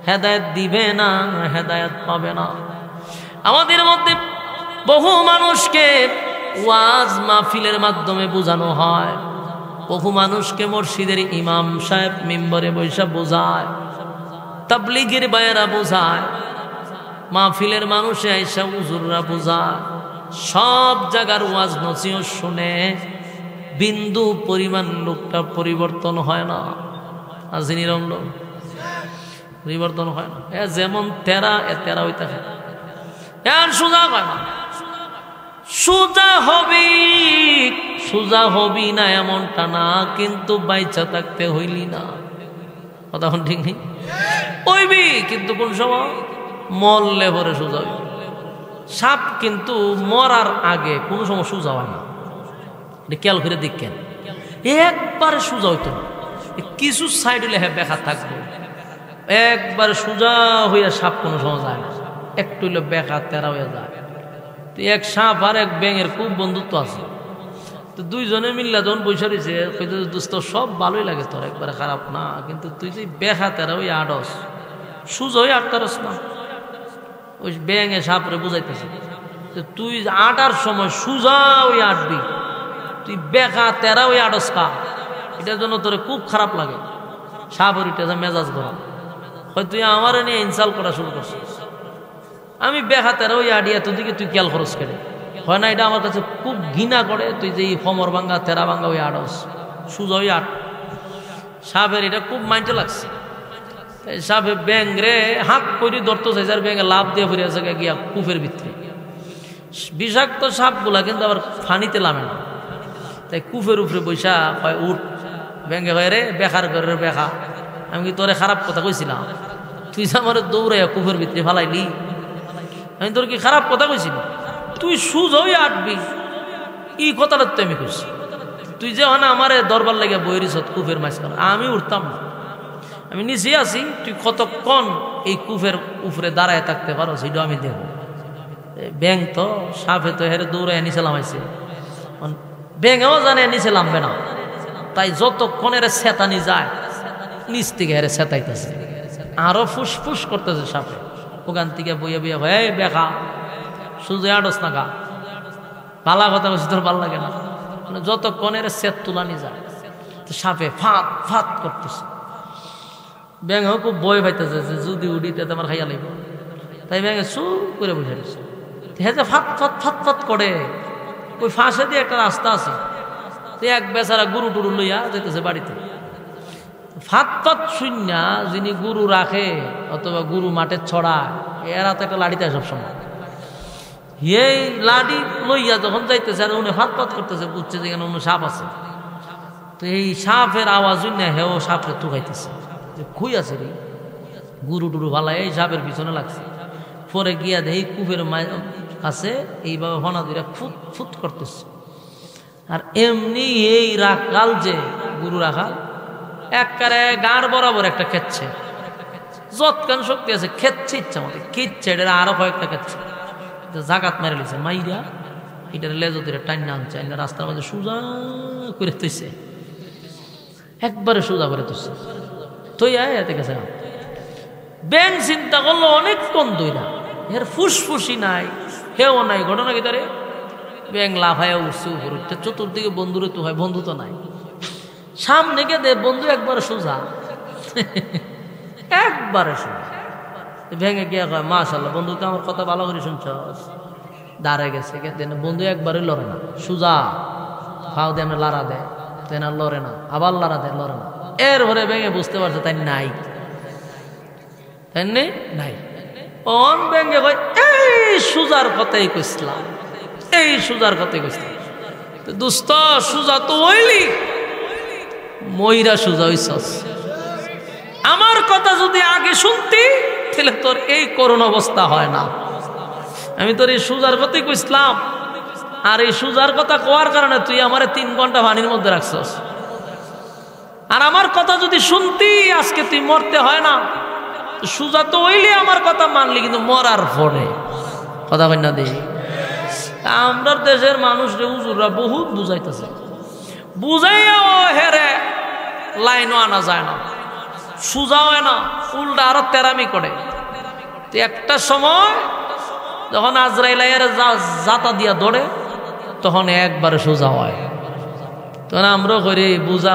হেদায়েত দিবে না, হেদায়েত পাবে না। আমাদের মধ্যে বহু মানুষকে ওয়াজ মাহফিলের মাধ্যমে বোঝানো হয়, বহু মানুষকে মসজিদের ইমাম সাহেব মিম্বরে বৈশা বোঝায়, তাবলীগের বায়েরা বোঝায়, মাহফিলের মানুষে আইসা হুজুররা বোঝায়। সব জায়গার ওয়াজ নসিহত শুনে বিন্দু পরিমাণ লোকটা পরিবর্তন হয় না। আজি নিরঙ্গ পরিবর্তন হয় না। এ যেমন তেরা এ তেরা হইতে হয়, এর সোজা হয় না। সোজা হবি না এমনটা না, কিন্তু বাইচা থাকতে হইলি না। কথা ঠিক নেই, হইবি কিন্তু কোন সময় মরলে পরে সোজা হইবি। সাপ কিন্তু মরার আগে কোনো সময় সোজা হয় না, খেয়াল করে দেখেন। একবারে সোজা হইতো না, কিছু সাইড হইলে হ্যাঁ বেখা থাকবে। একবারে সোজা হইয়া সাপ কোনো সময় যায় না, একটু হইলে বেখা তেরা হইয়া যায়। তো এক সাপ আর এক ব্যাঙের খুব বন্ধুত্ব আছে। তো দুইজনে মিল্লা যখন বৈশা রয়েছে, দোস্ত সব ভালোই লাগে তোর, একবারে খারাপ না, কিন্তু তুই যে বেখা তেরা ওই আডস, সোজা হয়ে আটতারস না। ওই ব্যাঙে সাপরে বুঝাইতেছে তুই আটার সময় সোজা ওই আটবি, তুই বেখা তেরা ওই আডস খা, এটার জন্য তোর খুব খারাপ লাগে। সাপর এটা মেজাজ গরম হয়, তুই আমার নিয়ে ইনসাল করা শুরু করছিস। আমি বেখা তেরা ওই আডিয়া তোর দিকে তুই খেয়াল খরচ কেটে হয় না, এটা আমার কাছে খুব ঘৃণা করে। তুই যে ফমর ভাঙ্গা তেরা ভাঙ্গা ওই আডস, সোজা ওই আট। সাপের এটা খুব মাইন্ডে লাগছে। সাপে ব্যাং রে হাত করে ধরতে চাইছে, আর ব্যাঙে লাভ দিয়ে ফিরে আছে গিয়া কুফের ভিতরে। বিষাক্ত সাপগুলা কিন্তু আবার ফানিতে নামে না, তাই কুফের উপরে বৈশা হয় উঠ। ব্যাঙ্গে হয় রে বেকার করে বেখা, আমি কি তোরে খারাপ কথা কইছিলাম? তুই যে আমার দৌড়াইয়া কুফের ভিতরে ফালাইলি, আমি তোর কি খারাপ কথা কইছিলাম? তুই সুজই আটবি, এই কথাটা তো আমি কইছি। তুই যে হয় না আমার দরবার লাগে বইরিস কুফের মাঝখানে, আমি উঠতাম না, আমি নিচে আছি। তুই কতক্ষণ এই কুফের উপরে দাঁড়ায় থাকতে পারো সেটাও আমি দেখব। ব্যাং তো সাপে তো হেরে দৌড়ায় নিচে লামাইছে, ব্যাঙেও জানে নিচে নামবে না, তাই যতক্ষণ এর সেতানি যায় নিচ থেকে হেরে সেতাইতেছে, আরো ফুসফুস করতেছে সাপে। ওখান থেকে বইয়া বইয়া হয় বেখা সুজে আডস না গা, পালা কথা বলছি তোর ভাল লাগে না, মানে যতক্ষণ এর সেত তুলানি যায় তো সাপে ফাঁত ফাঁত করতেছে। ব্যাঙেও খুব বই পাইতেছে যে যদি উড়িতে তোমার খাইয়া লাগবে, তাই ব্যাঙে চুপ করে বসে দিচ্ছে। হ্যাঁ যে ফাত ফাত ফাত ফাত করে, ওই ফাঁসে দিয়ে একটা রাস্তা আছে, এক বেচারা গরু টুরু লইয়া যেতেছে বাড়িতে। ফাত ফাত শূন্য যিনি গরু রাখে অথবা গরু মাঠে ছড়ায়, এরা তো একটা লাঠিতে সবসময়। এই লাঠি লইয়া যখন যাইতেছে আর উনি ফাত ফাত করতেছে, বুঝছে যেখানে উনি সাপ আছে। তো এই সাপের আওয়াজ না হেও সাপে তুকাইতেছে, খুই আছে রে গুরু টুরু ভালা, এই সাপের পিছনে লাগছে। পরে গিয়া দেখি কুফের কাছে এইভাবে হনা দুইরা ফুট ফুট করতেছে। আর এমনি এই রাখাল যে গুরু রাখাল একবারে গাঁড় বরাবর একটা খেচ্ছে, যৎকান শক্তি আছে খেচ্ছে ইচ্ছা মতো খেচ্ছে। এটা আরো কয়েকটা খেচ্ছে, জাগাত মারে লিছে মাইরা এটার লেজো দিয়ে টাইন আনছে, রাস্তার মধ্যে সোজা করে তুইছে, একবারে সোজা করে তুইছে। তুই এতে গেছে ব্যাং চিন্তা করলো অনেকক্ষণ দইরা, এর ফুসফুসি নাই হেও নাই, ঘটনা কি তারে ব্যাং লাফাইয়া উঠছে উপর উঠতে, চতুর্দিকে বন্ধুরে তো হয়, বন্ধু তো নাই। সামনে গে দে বন্ধু একবারে সোজা, একবারে সোজা। ভেঙে গিয়া কয় মাশাআল্লাহ বন্ধু তো আমার কথা ভালো করে শুনছ। দাঁড়ায় গেছে বন্ধু একবারে লড়ে না, সোজা ফাও দিয়ে লাড়া দেয়, তাই না লড়ে না, আবার লাড়া দেয় লড়ে না। এর ভরে ভেঙে বুঝতে পারছে তাই নাই, তাই নাই। অন ভেঙে কয় এই সুজার কথাই কইছিলাম, এই সুজার কথাই কইছিলাম। দুস্ত সুজা তো হইলি, ময়রা সুজা হইছস। আমার কথা যদি আগে শুনতি তাহলে তোর এই করুণ অবস্থা হয় না। আমি তোর এই সুজার কথাই কইছিলাম, আর এই সুজার কথা কোয়ার কারণে তুই আমারে 3 ঘন্টা পানির মধ্যে রাখছস। আর আমার কথা যদি শুনতি আজকে তুই মরতে হয় না। সুজা তো হইলে আমার কথা মানলি, কিন্তু মরার পরে কথা কই না দেই। আমরা দেশের মানুষ রে হুজুররা বহুত বুঝাইতেছে, বুঝাইয়াও হেরে লাইনও আনা যায় না, সুজা হয় না, উল্টা আরো তেরামি করে। একটা সময় যখন আজরাইল জাতা দিয়া দৌড়ে তখন একবারে সোজা হয়। তখন আমরা করে বুঝা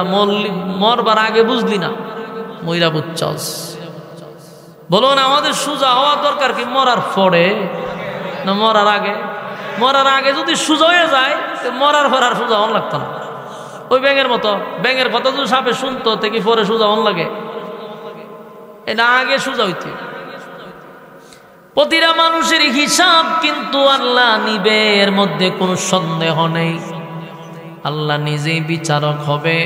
মরবার আগে বুঝলি না, মইরা বুঝছস। বলুন আমাদের সোজা হওয়া দরকার কি মরার পরে না মরার আগে? মরার আগে যদি সোজা হয়ে যায় মরার পর আর সোজা হন লাগতো না। ওই ব্যাঙের মতো, ব্যাঙের কথা যদি সাপে শুনতো কি পরে সোজা হন লাগে? এটা আগে সোজা হইতে। প্রতিটা মানুষের হিসাব কিন্তু আল্লাহ নিবে, এর মধ্যে কোনো সন্দেহ নেই। আল্লাহ নিজেই বিচারক হবে,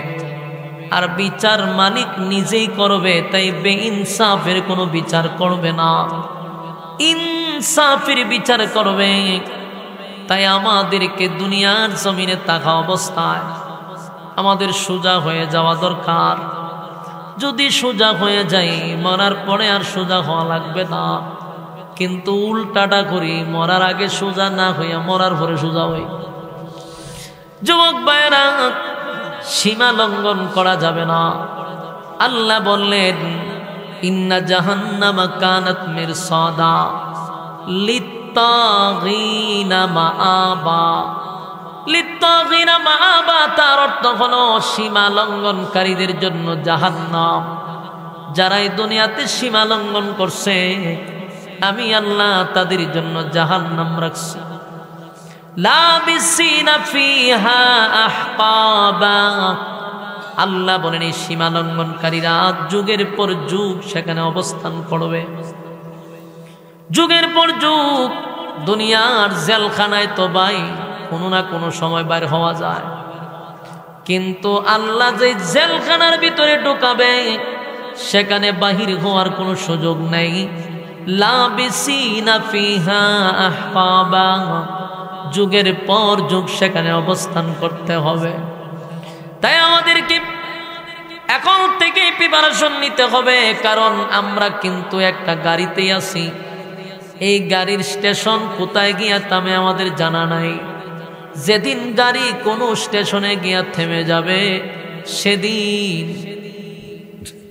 আর বিচার মালিক নিজেই করবে। তাই বেইনসাফের কোনো বিচার করবে না, ইনসাফের বিচার করবে। তাই আমাদেরকে দুনিয়ার জমিনে থাকা অবস্থায় আমাদের সোজা হয়ে যাওয়া দরকার। যদি সোজা হয়ে যাই মরার পরে আর সোজা হওয়া লাগবে না। কিন্তু উল্টাটা করি, মরার আগে সোজা না হইয়া মরার পরে সোজা হই। যুবক ভাইরা, সীমা লঙ্ঘন করা যাবে না। আল্লাহ বললেন ইন্না জাহান্নামা কানাত মিরসাদা লিত্তাগিনা মাআবা। লিত্তাগিনা মাআবা তার অর্থ হলো সীমা লঙ্ঘনকারীদের জন্য জাহান্নাম। যারা এই দুনিয়াতে সীমা লঙ্ঘন করছে আমি আল্লাহ তাদের জন্য জাহান্নাম রাখছি। লাবিসিনা ফিহা আহকাবা। আল্লাহ বলেন এই সীমা লঙ্ঘনকারীরা যুগের পর যুগ সেখানে অবস্থান করবে। যুগের পর যুগ দুনিয়ার জেলখানায় তো ভাই কোনো না কোনো সময় বাইর হওয়া যায়, কিন্তু আল্লাহ যে জেলখানার ভিতরে ঢুকাবে সেখানে বাহির হওয়ার কোনো সুযোগ নেই। লাবিসিনা ফিহা আহকাবা। যুগের পর যুগ সেখানে অবস্থান করতে হবে। তাই আমাদেরকে এখন থেকে প্রিপারেশন নিতে হবে, কারণ আমরা কিন্তু একটা গাড়িতেই আছি। এই গাড়ির স্টেশন কোথায় গিয়া থামে আমাদের জানা নাই। যেদিন গাড়ি কোনো স্টেশনে গিয়া থেমে যাবে সেদিন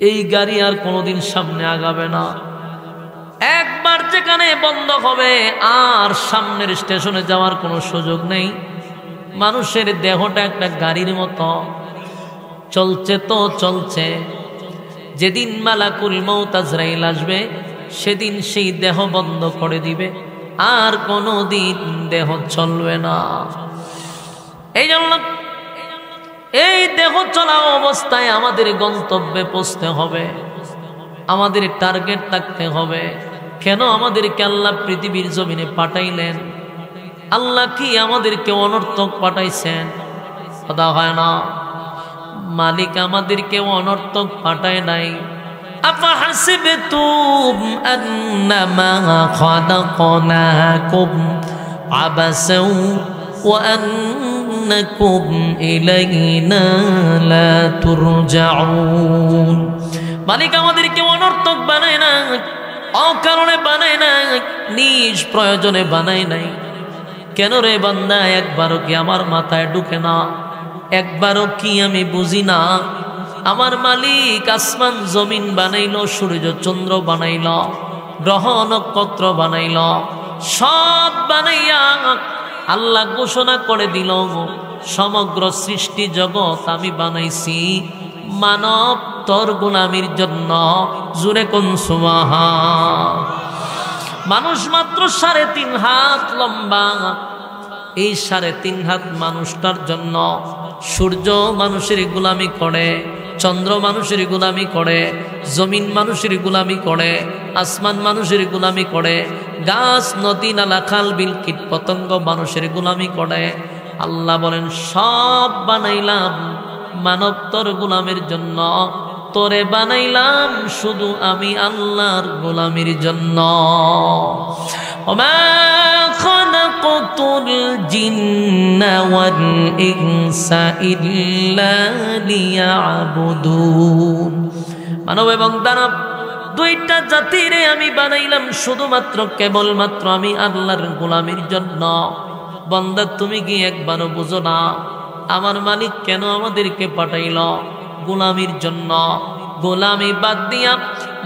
এই গাড়ি আর কোনোদিন সামনে আগাবে না। একবার যেখানে বন্ধ হবে আর সামনের স্টেশনে যাওয়ার কোনো সুযোগ নেই। মানুষের দেহটা একটা গাড়ির মতো চলছে তো চলছে। যেদিন মালাকুল মউত আজরাইল আসবে সেদিন সেই দেহ বন্ধ করে দিবে, আর কোনো দিন দেহ চলবে না। এই জন্য এই দেহ চলা অবস্থায় আমাদের গন্তব্যে পৌঁছতে হবে, আমাদের টার্গেট থাকতে হবে। কেন আমাদেরকে আল্লাহ পৃথিবীর জমিনে পাঠাইলেন? আল্লাহ কি আমাদেরকে অনর্থক পাঠাইছেন? কথা হয় না। মালিক আমাদেরকে অনর্থক পাঠায় নাই। আফাহাসিবতুম আন্নামা খালাকনাকুম আবাসাও ওয়া আন্নাকুম ইলাইনা লা তুরজাউন। মালিক আমাদেরকে অনর্থক বানায় না, অকারণে বানায় না, নিজ প্রয়োজনে বানায় নাই। কেন রে বান্দা, একবারও কি আমার মাথায় ঢুকে না? একবারও কি আমি বুঝি না? আমার মালিক আসমান জমিন বানাইল, সূর্য চন্দ্র বানাইল, গ্রহ নক্ষত্র বানাইল, সব বানাইয়া আল্লাহ ঘোষণা করে দিল সমগ্র সৃষ্টি জগৎ আমি বানাইছি মানব তোর গোলামির জন্য। জুরে কোন সুবহান। মানুষ মাত্র 3.5 হাত লম্বা। এই 3.5 হাত মানুষটার জন্য সূর্য মানুষের গোলামি করে, চন্দ্র মানুষের গোলামি করে, জমিন মানুষের গোলামি করে, আসমান মানুষের গোলামি করে, গাছ নদী নালা খাল বিল কীট পতঙ্গ মানুষের গোলামি করে। আল্লাহ বলেন সব বানাইলাম মানব তোর গোলামের জন্য, তোরে বানাইলাম শুধু আমি আল্লাহর গোলামির জন্য। ওমা খালাকতুল জিন্না ওয়াল ইনসা ইল্লা লিয়াবুদুন। মানব এবং দানব দুইটা জাতিরে আমি বানাইলাম শুধুমাত্র কেবলমাত্র আমি আল্লাহর গোলামির জন্য। বান্দা তুমি কি একবারও বুঝো না আমার মালিক কেন আমাদেরকে পাঠাইল? গোলামির জন্য। গোলামি বাদ দিয়া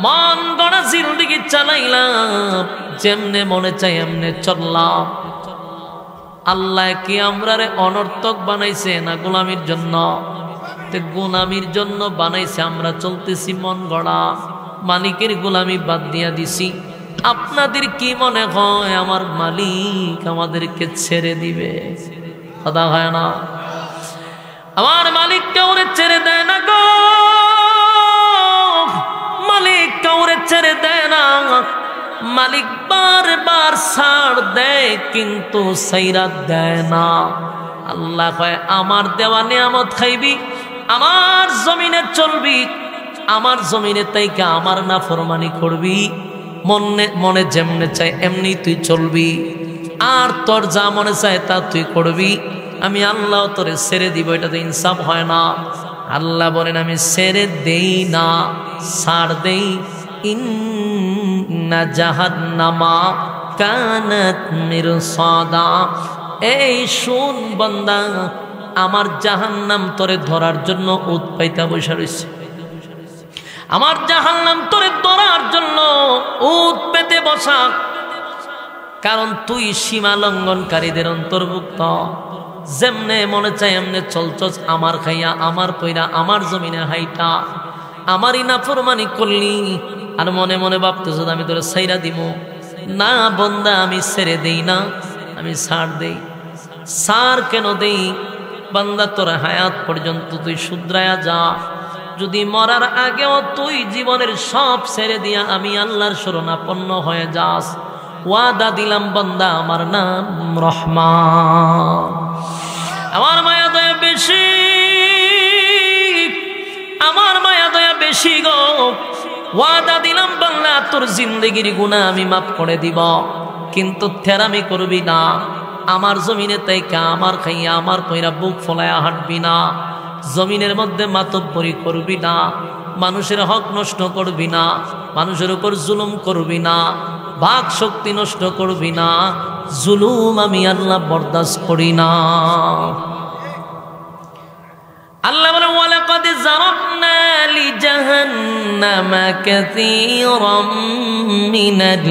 মন গড়া জিন্দেগি চালাইলাম, যেমনে মনে চাই এমনে চললাম। আল্লাহ কি আমরারে অনর্থক বানাইছে না গোলামির জন্য? গোলামির জন্য বানাইছে, আমরা চলতেছি মন গড়া, মালিকের গোলামি বাদ দিয়া দিছি। আপনাদের কি মনে হয় আমার মালিক আমাদেরকে ছেড়ে দিবে? কথা হয় না, আমার মালিক কাউরে ছেড়ে দেয় না গো, মালিক কাউরে ছেড়ে দেয় না। মালিক বারবার ছাড় দেয় কিন্তু সাইরাত দেয় না। আল্লাহ কয় আমার দেওয়া নিয়ামত খাইবি, আমার জমিনে চলবি, আমার জমিনে তাইকা আমার নাফরমানি করবি, মনে মনে যেমনে চাই এমনি তুই চলবি, আর তোর যা মনে চায় তা তুই করবি। আমি আল্লাহ তোরে ছেড়ে দিব, এটা তো ইনসাফ হয় না। আল্লাহ বলেন আমি ছেড়ে দেই না, ছাড় দেই। ইন্না জাহান্নামা কানাত মিরসাদা। এই শুন বান্দা, আমার জাহান্নাম তোরে ধরার জন্য উৎ পাইতা বসে রয়েছে। আমার জাহান্নাম তোরে ধরার জন্য উৎ পেতে বসা, কারণ তুই সীমা লঙ্ঘনকারীদের অন্তর্ভুক্ত। যেমনে মনে চাই এমনে চলছস, আমার খাইয়া আমার পয়রা আমার জমিনে হাইটা আমারই নাফরমানি করলি, আর মনে মনে ভাবতেছ আমি তোরে ছাইরা দিব। না বন্দা, আমি ছেড়ে দেই না, আমি ছাড় দেই। ছাড় কেন দেই? বান্দা তোর হায়াত পর্যন্ত তুই শুধরায়া যা। যদি মরার আগেও তুই জীবনের সব ছেড়ে দিয়া আমি আল্লাহর শরণাপন্ন হয়ে যাস, ওয়াদা দিলাম বান্দা আমার নাম রহমান, আমার মায়া দয়া বেশি, আমার মায়া দয়া বেশি গো। ওয়াদা দিলাম বান্দা তোর জিন্দেগির গুনাহ আমি মাফ করে দিব, কিন্তু থেরামি করবি না। আমার জমিনে তাইকা আমার খাইয়া আমার পয়রা বুক ফলায়া হাঁটবি না, জমিনের মধ্যে মাতব্বরি করবি না, মানুষের হক নষ্ট করবি না, মানুষের উপর জুলুম করবি না, বাক শক্তি নষ্ট করবি না। জুলুম আমি আল্লাহ বরদাস্ত করি না। আল্লাহ বলে ওয়ালাকাদ যারাবনা লিজাহান্নামা কাসীরাম মিনাল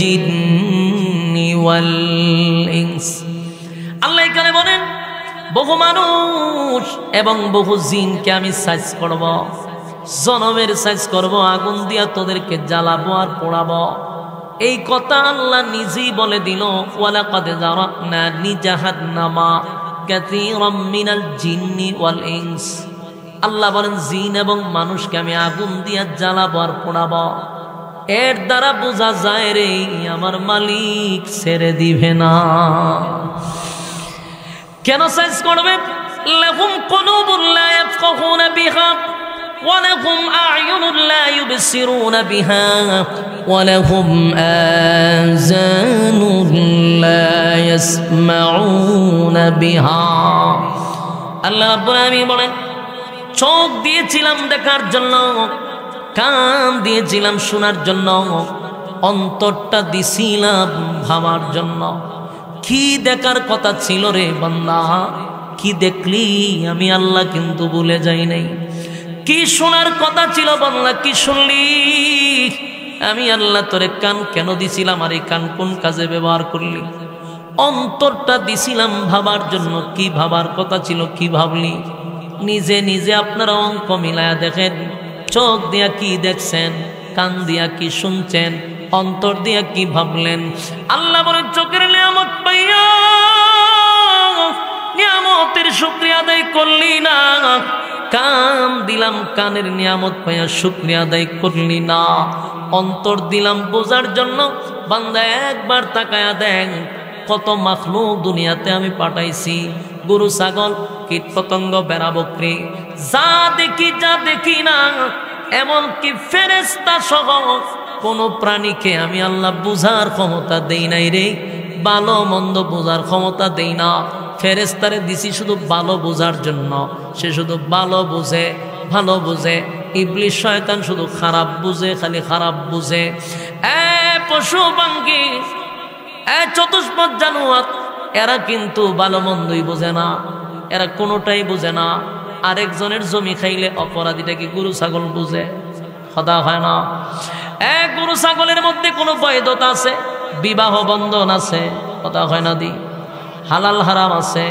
জিন্নি ওয়াল ইনস। আল্লাহ এখানে বলেন বহু মানুষ এবং বহু জিনকে আমি সাইজ করব, জনমের সাইজ করব, আগুন দিয়া তোদেরকে জ্বালাবো আর পোড়াবো। এই কথা আল্লাহ নিজেই বলে দিল, ওয়ালাকাদ যারাবনা লিজাহান্নামা কাসীরাম মিনাল জিন্নি ওয়াল ইনস। আল্লাহ বলেন জিন এবং মানুষকে আমি আগুন দিয়া জ্বালাবো আর পোড়াবো। এর দ্বারা বোঝা যায় রে আমার মালিক ছেড়ে দিবে না। কেন সাইজ করবে? লাহুম কুলুবুন লা ইয়াফকাহুনা বিহা ওয়া লাহুম আ'য়ুনুন লা ইউবসিরুনা বিহা ওয়া লাহুম আযানুন লা ইয়াসমাউনা বিহা। আল্লাহ রাব্বুল আলামিন বলেন চোখ দিয়েছিলাম দেখার জন্য, কান দিয়েছিলাম শোনার জন্য, অন্তরটা দিছিলাম ভাবার জন্য। কি দেখার কথা ছিল রে বান্দা? কি দেখলি? আমি আল্লাহ কিন্তু ভুলে যাই নাই। কি শোনার কথা ছিল বান্দা? কি শুনলি? আমি আল্লাহ তোরে কান কেন দিছিলাম, আর এই কান কোন কাজে ব্যবহার করলি? অন্তরটা দিছিলাম ভাবার জন্য। কি ভাবার কথা ছিল? কি ভাবলি? নিজে নিজে আপনারা অঙ্ক মিলায়া দেখেন। চোখ দিয়া কি দেখছেন, কান দিয়া কি শুনছেন, অন্তর দিয়া কি ভাবলেন? আল্লাহ বলেন চোখের নিয়ামত পাইয়া নিয়ামতের শুকরিয়া আদায় করলি না। কান দিলাম, কানের নিয়ামত পাইয়া শুকরিয়া আদায় করলি না। অন্তর দিলাম বোঝার জন্য। বান্দা একবার তাকায়া দেখ কত মাখলুক দুনিয়াতে আমি পাঠাইছি। গরু, ছাগল, কীট পতঙ্গ, বেড়া, বকরি, যা দেখি যা দেখি না, এমনকি ফেরেশতা সহ কোনো প্রাণীকে আমি আল্লাহ বুঝার ক্ষমতা দেই নাই রে, ভালো মন্দ বোঝার ক্ষমতা দেই না। ফেরেশতারে দিছি শুধু ভালো বোঝার জন্য, সে শুধু ভালো বুঝে, ভালো বুঝে। ইবলিস শয়তান শুধু খারাপ বুঝে, খালি খারাপ বুঝে। পশু পাখি, চতুষ্পদ জানোয়ার, এরা কিন্তু ভালো মন্দই বোঝে না, এরা কোনোটাই বোঝে না। আরেকজনের জমি খাইলে অপরাধীটা কি গরু ছাগল বুঝে? কথা হয় না। গরু ছাগলের মধ্যে কোনো বৈধতা আছে, বিবাহ বন্ধন আছে, কথা হয় না দি, হালাল হারাম আছে,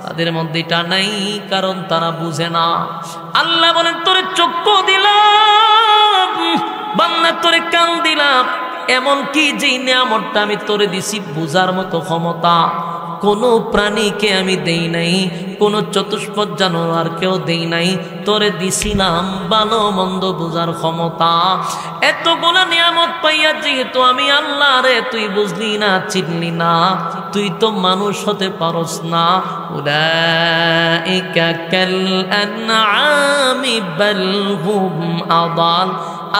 তাদের মধ্যে এটা নাই, কারণ তারা বুঝে না। আল্লাহ বলেন তোরে চক্ষু দিলাম বান্দা, তোরে কান দিলাম, এমন কি যে নিয়ামতটা আমি তোরে দিছি বুঝার মতো ক্ষমতা কোনো প্রাণীকে আমি দেই নাই, কোনো চতুষ্পদ জানোয়ারকেও দেই নাই। তোরে দিছিলাম ভালো মন্দ বুঝার ক্ষমতা। এতগুলো নিয়ামত পাইয়া যেহেতু আমি আল্লাহ রে তুই বুঝলি না, চিনলি না, তুই তো মানুষ হতে পারস না। উলাইকা কাল আনআমি বাল হুম আদাল।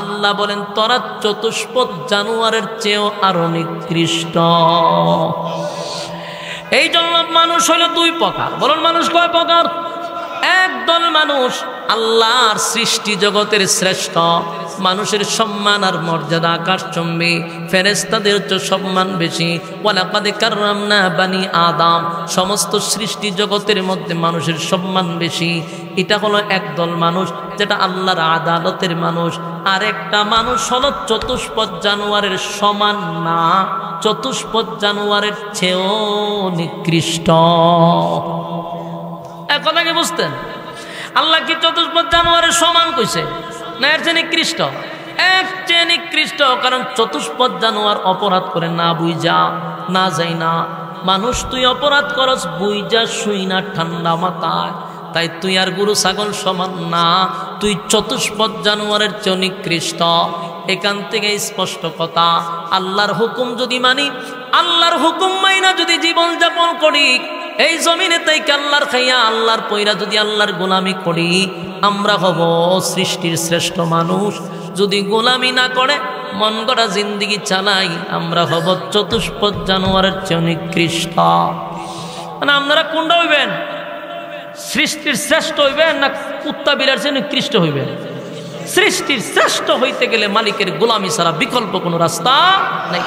আল্লাহ বলেন তোরা চতুষ্পদ জানোয়ারের চেয়েও আরো নিকৃষ্ট। এই জন্য মানুষ হলো দুই প্রকার। বলুন মানুষ কয় প্রকার? একদল মানুষ আল্লাহর সৃষ্টি জগতের শ্রেষ্ঠ, মানুষের সম্মান আর মর্যাদা আকাশচুম্বী, ফেরেশতাদের চেয়ে সম্মান বেশি। ওয়ালাকাদ কাররামনা বানি আদম, সমস্ত সৃষ্টি জগতের মধ্যে মানুষের সম্মান বেশি। এটা হলো একদল মানুষ, যেটা আল্লাহর আদালতের মানুষ। আরেকটা মানুষ হলো চতুষ্পদ জানোয়ারের সমান না, চতুষ্পদ জানোয়ারের চেয়েও নিকৃষ্ট। কথা কি বুঝতেন? আল্লাহ কি চতুষ্পদ জানোয়ারের সমান কইছে না এর চেয়ে নিকৃষ্ট? এক চেয়ে নিকৃষ্ট। কারণ চতুষ্পদ জানোয়ার অপরাধ করে না বুঝা, না যাই না। মানুষ তুই অপরাধ করস বুঝা শুই না ঠান্ডা মাথায়, তাই তুই আর গরু ছাগল সমান না, তুই চতুষ্পদ জানোয়ারের চেয়ে নিকৃষ্ট। এখান থেকে স্পষ্ট কথা, আল্লাহর হুকুম যদি মানি, আল্লাহর হুকুম মাইনা যদি জীবন যাপন করি, এই জমিনে তাই আল্লাহর খাইয়া আল্লাহর পয়রা যদি আল্লাহর গোলামি করি, আমরা হব সৃষ্টির শ্রেষ্ঠ মানুষ। যদি গোলামি না করে মন গড়া জিন্দিগি চালাই, আমরা হব চতুষ্পদ জানোয়ারের চেয়ে নিকৃষ্ট। মানে আপনারা কোনটা হইবেন? সৃষ্টির শ্রেষ্ঠ হইবেন না কুত্তা বিড়ার চেয়ে নিকৃষ্ট হইবেন? সৃষ্টির শ্রেষ্ঠ হইতে গেলে মালিকের গোলামি ছাড়া বিকল্প কোনো রাস্তা নেই।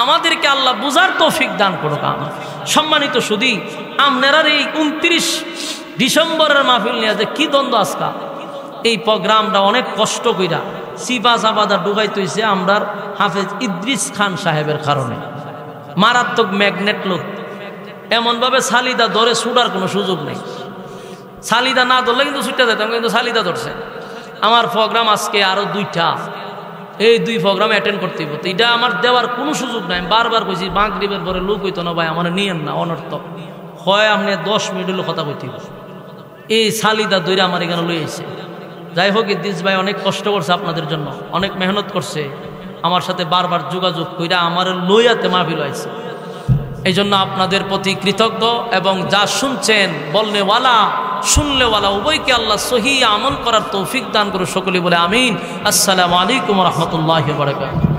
আমাদেরকে আল্লাহ বুঝার তৌফিক দান করুক। সম্মানিত সুধী, আপনারা এই 29 ডিসেম্বরের মাহফিল নিয়ে যে কি দ্বন্দ্ব আজকা, এই প্রোগ্রামটা অনেক কষ্ট কইরা সিপা চাপাদা ডুবাইতে হয়েছে আমরা হাফেজ ইদ্রিস খান সাহেবের কারণে। মারাত্মক ম্যাগনেট লোক, এমনভাবে সালিদা ধরে ছুটার কোনো সুযোগ নেই। সালিদা না ধরলে কিন্তু ছুটতে যেতাম, কিন্তু সালিদা ধরছে। আমার প্রোগ্রাম আজকে আরো 2টা, এই 2 প্রোগ্রাম অ্যাটেন্ড করতে হইব। তো এটা আমার দেওয়ার কোনো সুযোগ নাই। বারবার কইছি মাগরিবের পরে লোক হইতো না ভাই, আমার নিয়েন না, অনর্থক হয়। আপনি 10 মিনিট হলো কথা কইতে হইব। এই সালিদা দইরে আমার এখানে লই আইছে। যাই হোক, ইদ্রিস ভাই অনেক কষ্ট করছে আপনাদের জন্য, অনেক মেহনত করছে, আমার সাথে বারবার যোগাযোগ কইরা আমার লইয়াতে মাহফিল হয়েছে। এই জন্য আপনাদের প্রতি কৃতজ্ঞ। এবং যা শুনছেন, বলনেওয়ালা শুনলেওয়ালা উভয়কে আল্লাহ সহি আমল করার তৌফিক দান করে সকলে বলে আমিন। আসসালামু আলাইকুম ওয়া রাহমাতুল্লাহি ওয়া বারাকাতুহু।